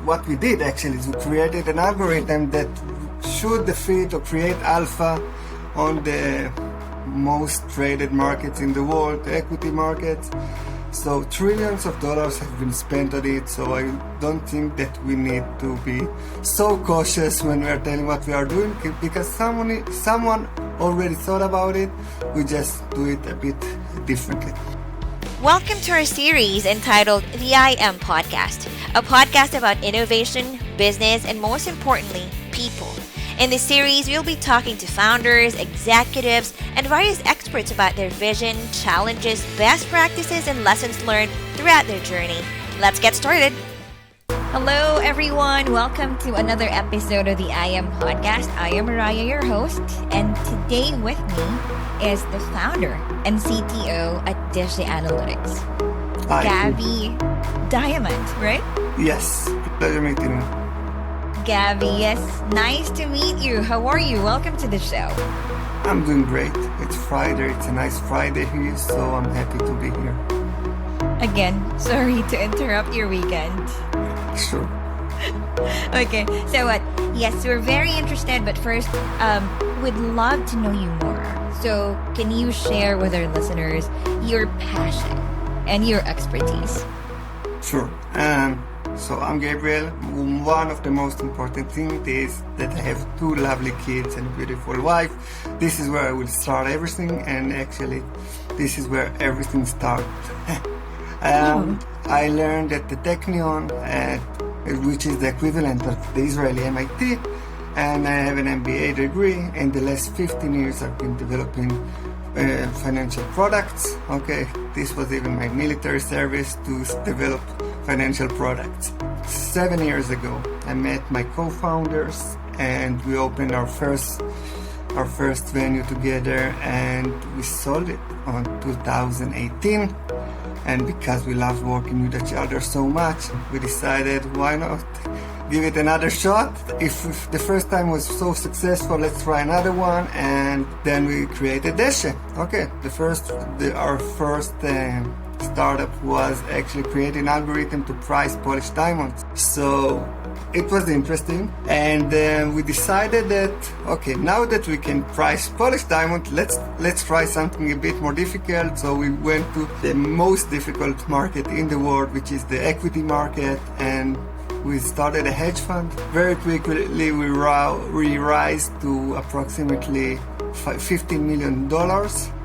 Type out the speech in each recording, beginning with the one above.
What we did actually is we created an algorithm that should defeat or create alpha on the most traded markets in the world, the equity markets. So trillions of dollars have been spent on it, so I don't think that we need to be so cautious when we are telling what we are doing, because someone already thought about it. We just do it a bit differently. Welcome to our series entitled the IAM Podcast, a podcast about innovation, business, and most importantly, people. In this series, we'll be talking to founders, executives, and various experts about their vision, challenges, best practices, and lessons learned throughout their journey. Let's get started. Hello, everyone. Welcome to another episode of the IAM Podcast. I am Moriah, your host, and today with me is the founder and CTO at Deshe Analytics, Hi. Gaby Diamant, right? Yes, pleasure meeting you. Gaby, yes, nice to meet you. How are you? Welcome to the show. I'm doing great. It's Friday. It's a nice Friday here, so I'm happy to be here. Again, sorry to interrupt your weekend. Sure. Okay, so what? Yes, we're very interested, but first, we'd love to know you more. So, can you share with our listeners your passion and your expertise? Sure. So I'm Gabriel. One of the most important things is that I have two lovely kids and a beautiful wife. This is where I will start everything, and actually, this is where everything started. I learned at the Technion, which is the equivalent of the Israeli MIT, and I have an MBA degree. In the last 15 years, I've been developing financial products. Okay, this was even my military service to develop financial products. 7 years ago, I met my co-founders, and we opened our first venue together, and we sold it on 2018. And because we loved working with each other so much, we decided, why not give it another shot? If the first time was so successful, let's try another one. And then we created Deshe. Okay, our first startup was actually creating an algorithm to price polished diamonds. So it was interesting, and we decided that, okay, now that we can price polished diamond, let's try something a bit more difficult. So we went to the most difficult market in the world, which is the equity market, and we started a hedge fund. Very quickly we raised to approximately $15 million,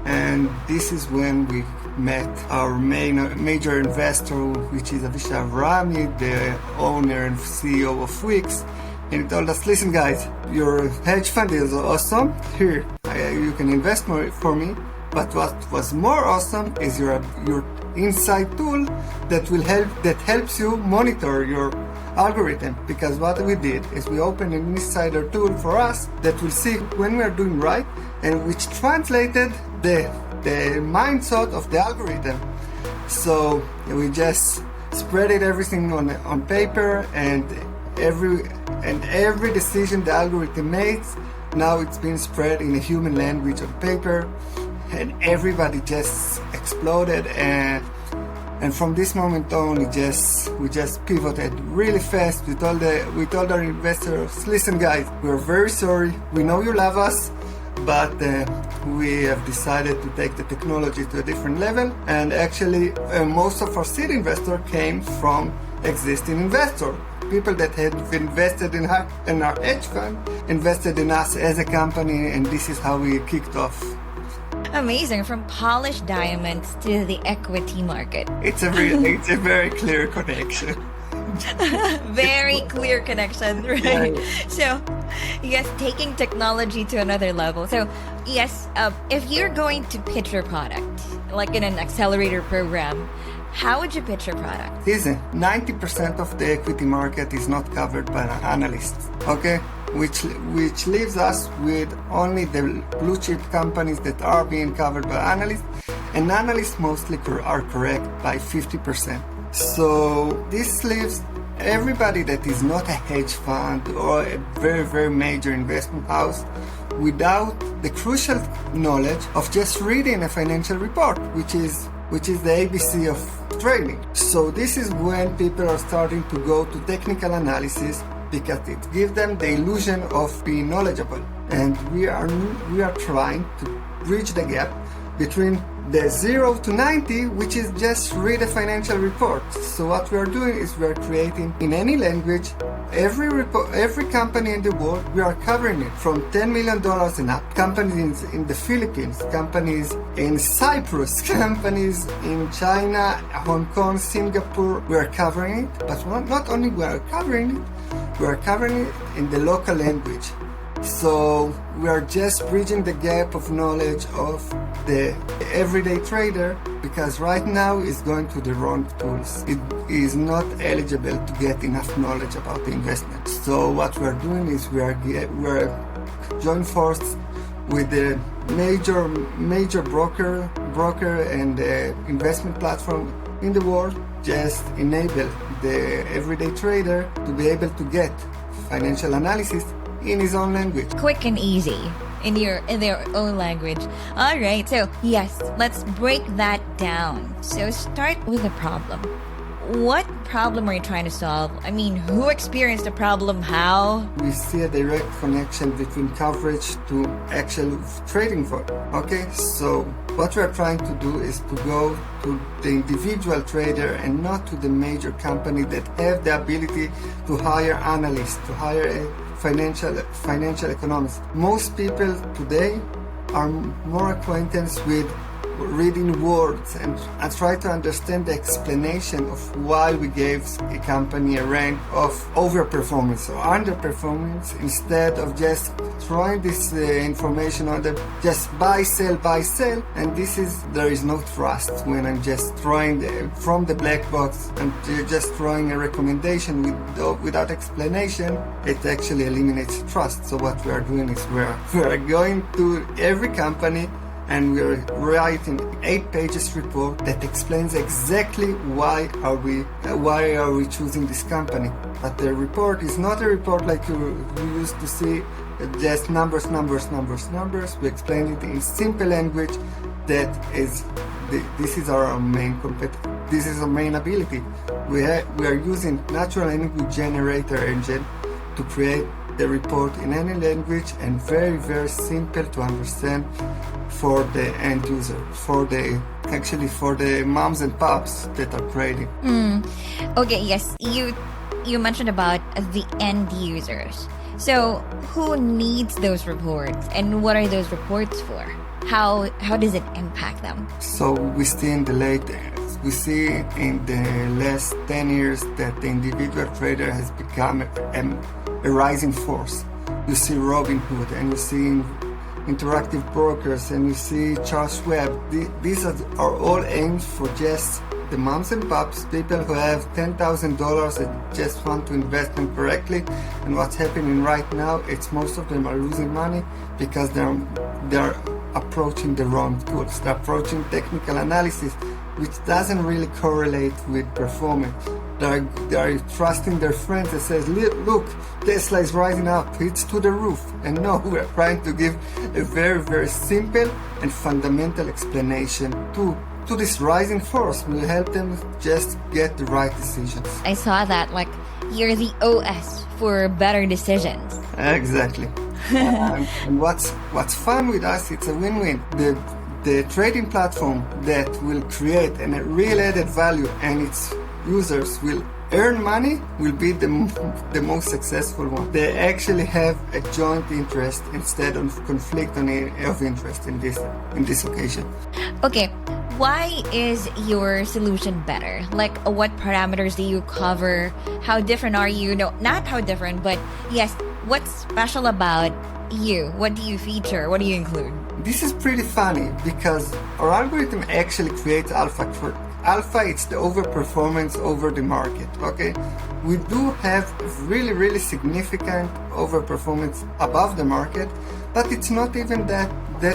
and this is when we met our major investor, which is Avishai Rami, the owner and CEO of Wix. And he told us, listen guys, your hedge fund is awesome. Here, you can invest more for me. But what was more awesome is your insight tool that helps you monitor your algorithm. Because what we did is we opened an insider tool for us that will see when we are doing right, and which translated the mindset of the algorithm. So we just spread everything on paper, and every decision the algorithm makes, now it's been spread in a human language on paper, and everybody just exploded. And from this moment on, we just pivoted really fast. We told our investors, listen guys, we're very sorry. We know you love us, but we have decided to take the technology to a different level. And actually, most of our seed investors came from existing investors. People that had invested in our hedge fund invested in us as a company, and this is how we kicked off. Amazing, from polished diamonds to the equity market. It's a very clear connection. Very clear connection, right? So, yes, taking technology to another level. So, yes, if you're going to pitch your product, like in an accelerator program, how would you pitch your product? Listen, 90% of the equity market is not covered by analysts, okay? Which leaves us with only the blue chip companies that are being covered by analysts, and analysts mostly are correct by 50%. So this leaves everybody that is not a hedge fund or a very, very major investment house without the crucial knowledge of just reading a financial report, which is the ABC of trading. So this is when people are starting to go to technical analysis, because it gives them the illusion of being knowledgeable. And we are trying to bridge the gap between the 0 to 90, which is just read a financial report. So what we are doing is we are creating in any language every company in the world. We are covering it from $10 million and up. Companies in the Philippines, companies in Cyprus, companies in China, Hong Kong, Singapore. We are covering it, but not only we are covering it in the local language. So we are just bridging the gap of knowledge of the everyday trader, because right now it's going to the wrong tools. It is not eligible to get enough knowledge about the investment. So what we are doing is we are joining forces with the major broker and investment platform in the world. Just enable the everyday trader to be able to get financial analysis in his own language. Quick and easy in their own language. All right, so yes, let's break that down. So start with the problem. What problem are you trying to solve? I mean, who experienced the problem? How? We see a direct connection between coverage to actual trading volume. Okay, so what we are trying to do is to go to the individual trader and not to the major company that have the ability to hire analysts, to hire financial economists. Most people today are more acquainted with reading words and try to understand the explanation of why we gave a company a rank of overperformance or underperformance, instead of just throwing this information on the just buy sell, and there is no trust when I'm just throwing from the black box and just throwing a recommendation without explanation. It actually eliminates trust. So what we are doing is we are going to every company and we're writing 8 pages report that explains exactly why are we choosing this company. But the report is not a report like you used to see, just numbers. We explain it in simple language. This is our main this is our main ability. We are using natural language generator engine to create the report in any language and very, very simple to understand for the end user, for the moms and pops that are trading. Okay, yes, you mentioned about the end users. So who needs those reports and what are those reports for? How does it impact them? So we see in the last 10 years that the individual trader has become a rising force. You see Robinhood and you see Interactive Brokers and you see Charles Schwab. These are all aimed for just the moms and pops, people who have $10,000 and just want to invest them correctly. And what's happening right now, it's most of them are losing money because they're approaching the wrong tools. They're approaching technical analysis, which doesn't really correlate with performance. They are trusting their friends that says, look, Tesla is rising up, it's to the roof. And no, we're trying to give a very, very simple and fundamental explanation to this rising force. Will help them just get the right decisions. I saw that, like, you're the OS for better decisions. Exactly. And what's fun with us, it's a win-win. The trading platform that will create a real added value and its users will earn money will be the most successful one. They actually have a joint interest instead of conflict of interest in this occasion. Okay, why is your solution better? Like, what parameters do you cover? How different are you? No, not how different, but yes, what's special about you? What do you feature? What do you include? This is pretty funny because our algorithm actually creates alpha. Alpha, it's the overperformance over the market, okay? We do have really, really significant overperformance above the market, but it's not even that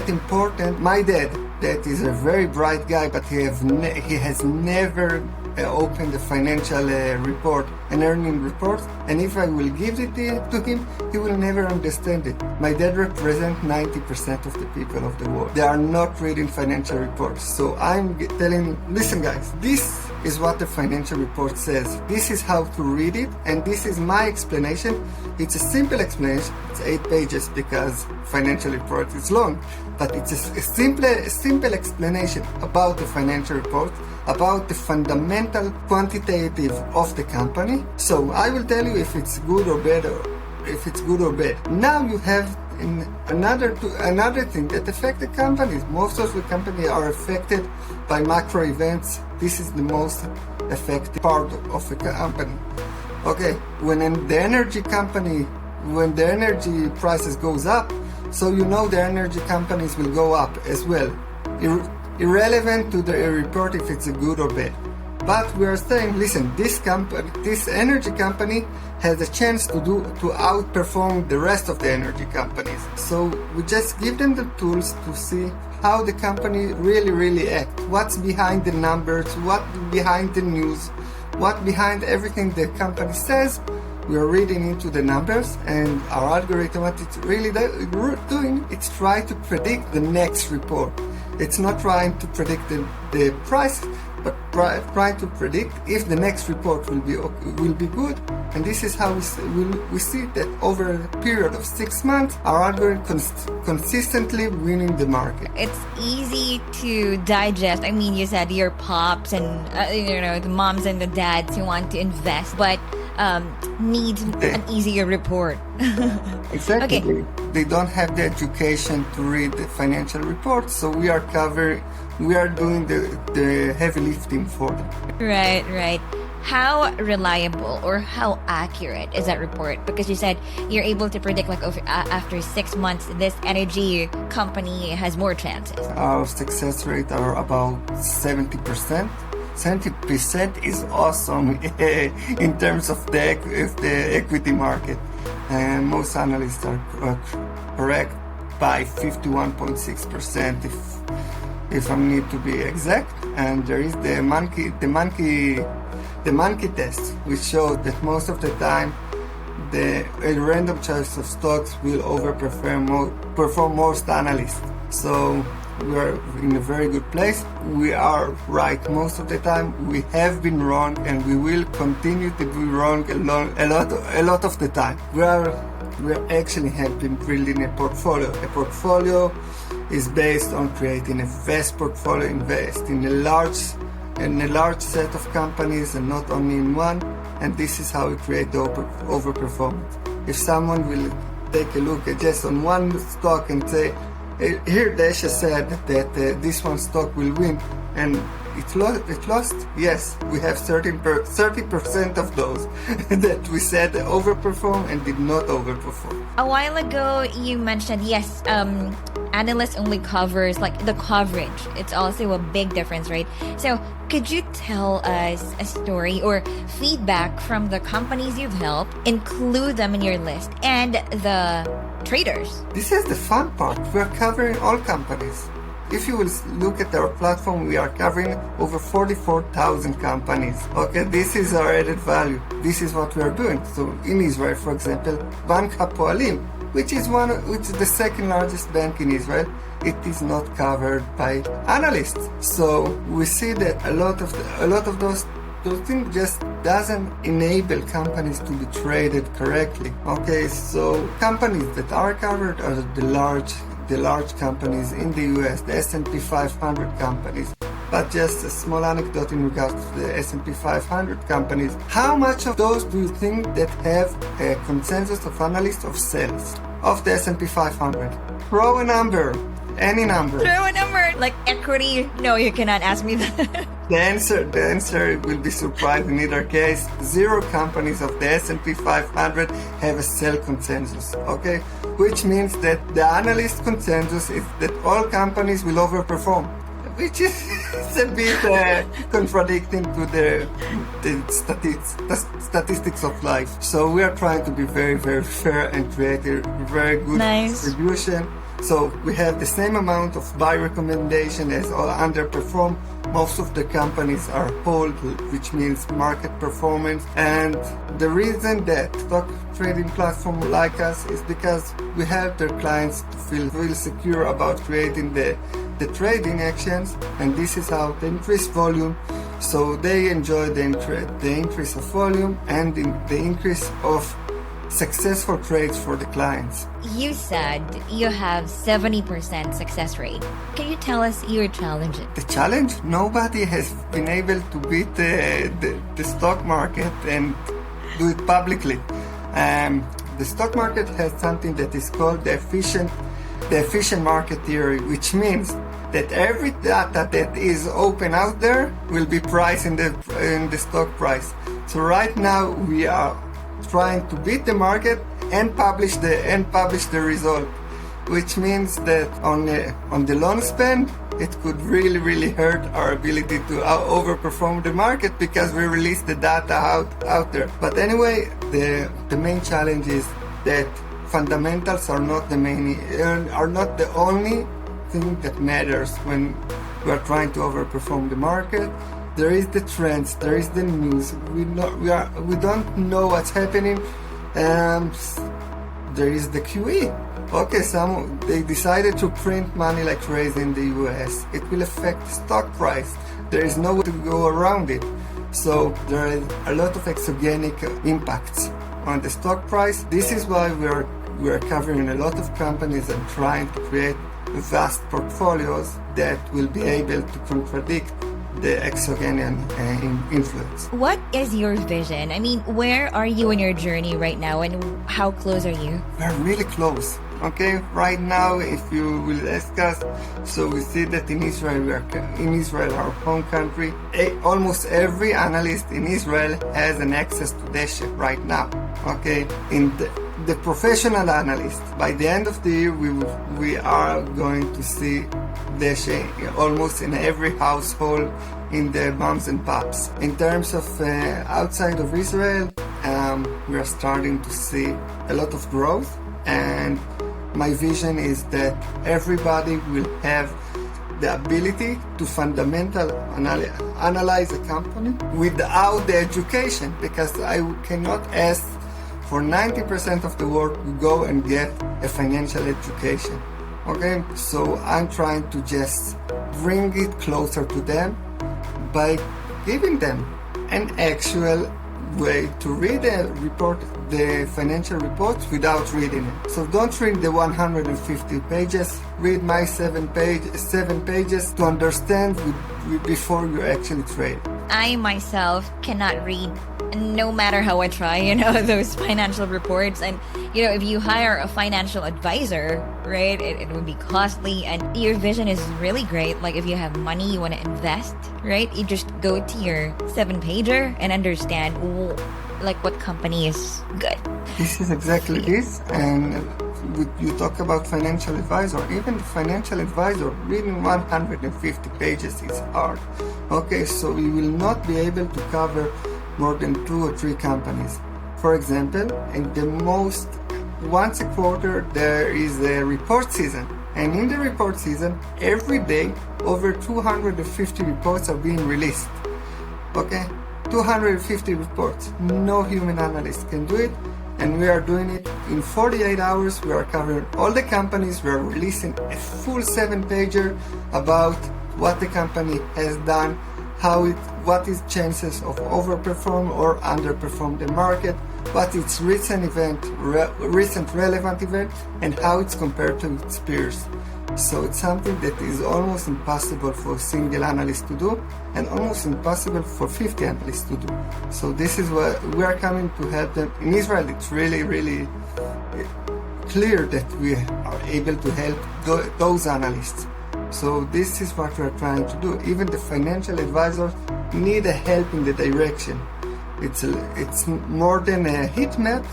important. My dad, that is a very bright guy, but he has never opened a financial report, an earning report, and if I will give it to him, he will never understand it. My dad represents 90% of the people of the world. They are not reading financial reports. So I'm telling him, listen guys, this is what the financial report says. This is how to read it, and this is my explanation. It's a simple explanation. It's 8 pages because financial report is long, but it's a simple explanation about the financial report, about the fundamental quantitative of the company. So I will tell you if it's good or bad, Now you have another thing that affect the companies. Most of the companies are affected by macro events. This is the most affected part of a company. Okay, when the energy prices goes up, so the energy companies will go up as well. Irrelevant to the report if it's a good or bad. But we are saying, listen, this energy company has a chance to outperform the rest of the energy companies. So we just give them the tools to see how the company really acts, what's behind the numbers, what behind the news, what behind everything the company says. We are reading into the numbers, and our algorithm, what it's really doing, it's trying to predict the next report. It's not trying to predict the price, but trying to predict if the next report will be good. And this is how we see that over a period of 6 months, our algorithm consistently winning the market. It's easy to digest. I mean, you said your pops and the moms and the dads who want to invest, but need an easier report. Exactly. Okay. They don't have the education to read the financial reports, so we are doing the heavy lifting for them. Right. How reliable or how accurate is that report? Because you said you're able to predict after 6 months, this energy company has more chances. Our success rate are about 70%. 70% is awesome in terms of the equity market. And most analysts are correct by 51.6%, if I need to be exact. And there is the monkey test, which showed that most of the time a random choice of stocks will perform most analysts. So we are in a very good place. We are right most of the time. We have been wrong, and we will continue to be wrong a lot of the time. We actually have been building a portfolio. A portfolio is based on creating a vast portfolio, invest in a large set of companies and not only in one. And this is how we create the overperformance. If someone will take a look at just on one stock and say, here Deshe said that this one stock will win, and it lost. Yes, we have 30% of those that we said overperform and did not overperform. A while ago, you mentioned, yes, analysts only covers the coverage. It's also a big difference, right? So could you tell us a story or feedback from the companies you've helped, include them in your list, and the traders? This is the fun part. We're covering all companies. If you will look at our platform, we are covering over 44,000 companies. Okay, this is our added value. This is what we are doing. So in Israel, for example, Bank HaPoalim, which is the second largest bank in Israel, it is not covered by analysts. So we see that a lot of those things just doesn't enable companies to be traded correctly. Okay, so companies that are covered are the large companies in the US, the S&P 500 companies. But just a small anecdote in regards to the S&P 500 companies. How much of those do you think that have a consensus of analysts of sales of the S&P 500? Throw a number. Any number. Throw a number. Like equity? No, you cannot ask me that. The answer will be surprised in either case. 0 companies of the S&P 500 have a sell consensus, okay? Which means that the analyst consensus is that all companies will overperform, which is a bit contradicting to the statistics of life. So we are trying to be very, very fair and create a very good distribution. So we have the same amount of buy recommendation as all underperform. Most of the companies are hold, which means market performance. And the reason that stock trading platform like us is because we help their clients to feel secure about creating the trading actions, and this is how they increase volume. So they enjoy the increase of volume and the increase of successful trades for the clients. You said you have 70% success rate. Can you tell us your challenges? The challenge? Nobody has been able to beat the stock market and do it publicly. The stock market has something that is called the efficient market theory, which means that every data that is open out there will be priced in the stock price. So right now we are trying to beat the market and publish the result, which means that on the long span it could really hurt our ability to overperform the market because we release the data out there. But anyway, the main challenge is that fundamentals are not the only thing that matters when we are trying to overperform the market. There is the trends, there is the news. We don't know what's happening. There is the QE. Okay, they decided to print money like crazy in the US. It will affect the stock price. There is no way to go around it. So there are a lot of exogenous impacts on the stock price. This is why we are covering a lot of companies and trying to create vast portfolios that will be able to contradict the exogenous influence. What is your vision? I mean, where are you in your journey right now, and how close are you? We're really close. Okay, right now, if you will ask us, so we see that in Israel, our home country, almost every analyst in Israel has an access to Deshe right now. Okay, in the professional analyst, by the end of the year, we are going to see Deshe almost in every household in the moms and pops. In terms of outside of Israel, we are starting to see a lot of growth, and my vision is that everybody will have the ability to fundamentally analyze a company without the education, because I cannot ask for 90% of the world to go and get a financial education. Okay, so I'm trying to just bring it closer to them by giving them an actual way to read the financial reports without reading it. So don't read the 150 pages, read my 7 pages to understand before you actually trade. I myself cannot read, no matter how I try, those financial reports. And, if you hire a financial advisor, right, it would be costly, and your vision is really great. Like if you have money you want to invest, right, you just go to your 7-pager and understand what company is good. This is exactly this. And you talk about financial advisor. Even the financial advisor, reading 150 pages is hard. Okay, so you will not be able to cover more than 2 or 3 companies. For example, once a quarter there is a report season, and in the report season every day over 250 reports are being released. Okay, 250 reports. No human analyst can do it, and we are doing it in 48 hours. We are covering all the companies. We are releasing a full 7-pager about what the company has done, what is chances of overperform or underperform the market, what its recent relevant event, and how it's compared to its peers. So it's something that is almost impossible for a single analyst to do, and almost impossible for 50 analysts to do. So this is what we are coming to help them. In Israel, it's really clear that we are able to help those analysts. So this is what we are trying to do. Even the financial advisors need a help in the direction. It's more than a heat map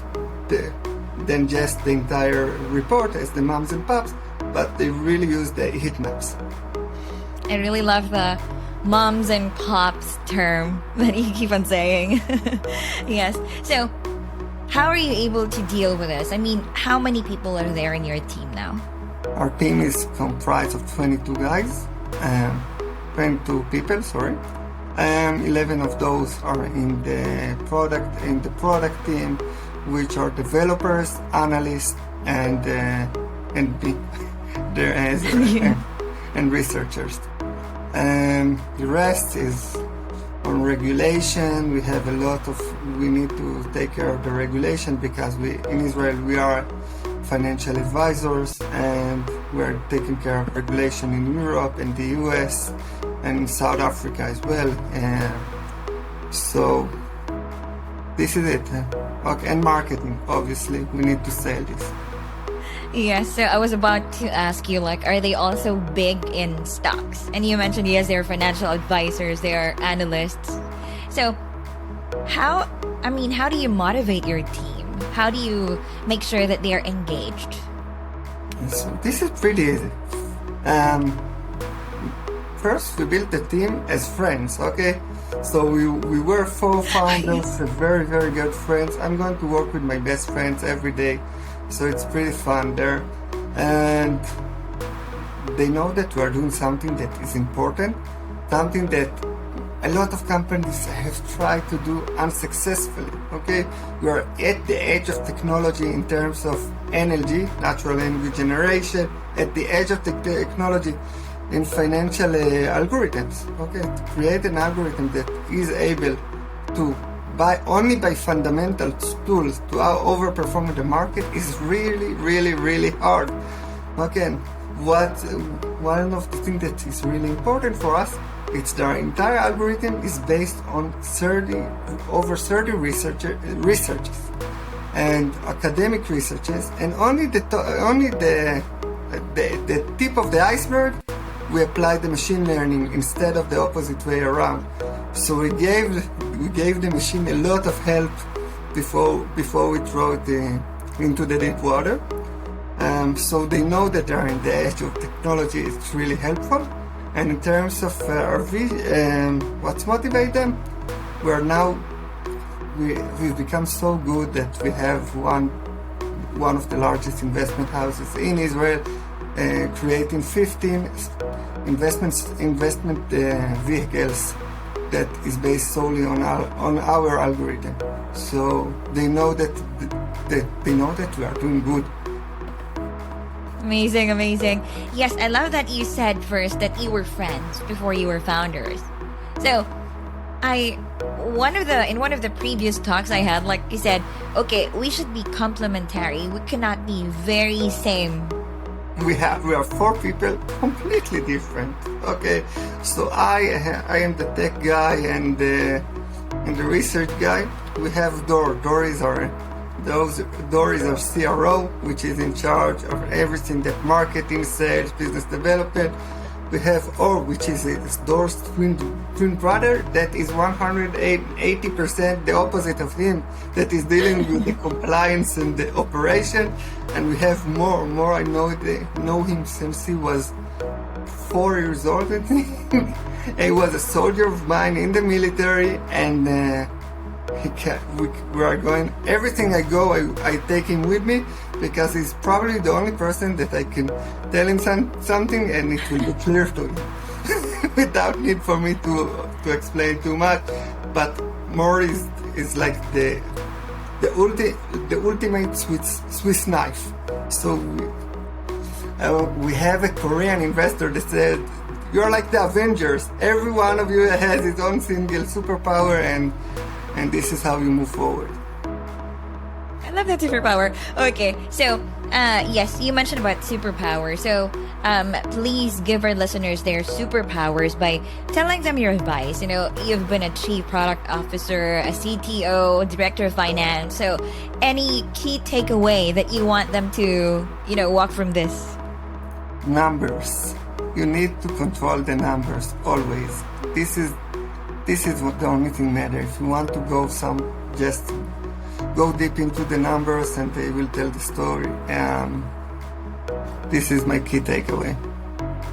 than just the entire report as the moms and pops, but they really use the heat maps. I really love the moms and pops term that you keep on saying. Yes. So how are you able to deal with this? I mean, how many people are there in your team now? Our team is comprised of 22 guys, 22 people, sorry. 11 of those are in the product team, which are developers, analysts, and and researchers. The rest is on regulation. We need to take care of the regulation because in Israel we are financial advisors, and we're taking care of regulation in Europe and the US and in South Africa as well. So this is it. Okay, and marketing, obviously, we need to sell this. Yes, so I was about to ask you, like, are they also big in stocks? And you mentioned, yes, they're financial advisors, they are analysts. So how do you motivate your team? How do you make sure that they are engaged? So this is pretty easy. First, we built the team as friends, okay? So we were 4 founders, very, very good friends. I'm going to work with my best friends every day, so it's pretty fun there. And they know that we are doing something that is important, something that a lot of companies have tried to do unsuccessfully, okay? We are at the edge of technology in terms of energy, natural energy generation, at the edge of the technology in financial algorithms, okay? To create an algorithm that is able to, only by fundamental tools, to overperform the market is really, really, really hard. Okay, one of the things that is really important for us, it's their entire algorithm is based on over 30 researches and academic researches, and only the tip of the iceberg, we applied the machine learning instead of the opposite way around. So we gave the machine a lot of help before we throw it into the deep water. So they know that they're in the edge of technology. It's really helpful. And in terms of what's motivates them, we've become so good that we have one of the largest investment houses in Israel, creating 15 investment vehicles that is based solely on our algorithm. So they know that we are doing good. Amazing. Yes, I love that you said first that you were friends before you were founders. So in one of the previous talks I had, like you said, okay, we should be complementary. We cannot be very same. We are 4 people completely different. Okay, so I am the tech guy and the research guy. We have Dor is our CRO, which is in charge of everything that marketing, sales, business development. We have Or, which is Dor's twin brother, that is 180% the opposite of him, that is dealing with the compliance and the operation. And we have More. I know him since he was 4 years old, I think. He was a soldier of mine in the military, and we are going, everything I go, I take him with me, because he's probably the only person that I can tell him something and it will be clear to him without need for me to explain too much. But More is like the ultimate Swiss knife. So we have a Korean investor that said, you're like the Avengers. Every one of you has its own single superpower, and this is how you move forward. I love that superpower. Okay, so yes, you mentioned about superpower. So please give our listeners their superpowers by telling them your advice. You know, you've been a chief product officer, a CTO, director of finance. So any key takeaway that you want them to, walk from this? Numbers. You need to control the numbers always. This is what the only thing matters. If you want to just go deep into the numbers and they will tell the story. This is my key takeaway.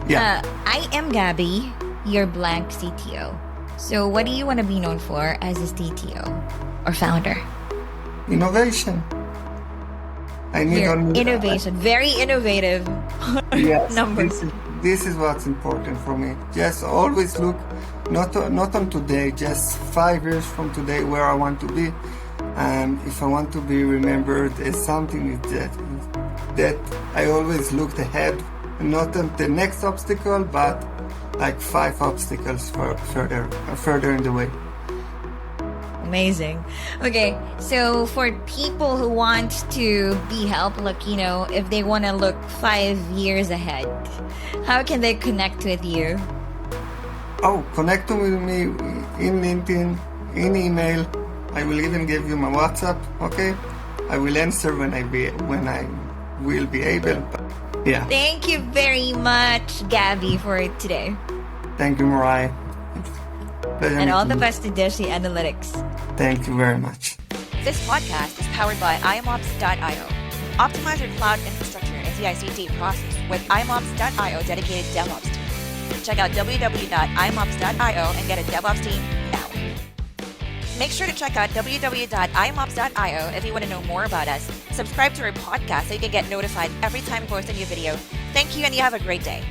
Yeah. I am Gaby, your blank CTO. So what do you want to be known for as a CTO or founder? Innovation. I need Your only innovation, very innovative yes. numbers. This is what's important for me. Just always look not on today, just 5 years from today where I want to be. If I want to be remembered as something that I always looked ahead, not at the next obstacle, but like 5 obstacles further in the way. Amazing. Okay, so for people who want to be helped, like, if they want to look 5 years ahead, how can they connect with you? Oh, connect with me in LinkedIn, in email. I will even give you my WhatsApp, okay? I will answer when I will be able. But yeah. Thank you very much, Gaby, for today. Thank you, Moriah. Pleasure And all meeting the you. best to Deshe Analytics. Thank you very much. This podcast is powered by IAMOps.io. Optimize your cloud infrastructure and CI/CD process with IAMOps.io dedicated DevOps team. Check out www.iamops.io and get a DevOps team now. Make sure to check out www.iamops.io if you want to know more about us. Subscribe to our podcast so you can get notified every time we post a new video. Thank you, and you have a great day.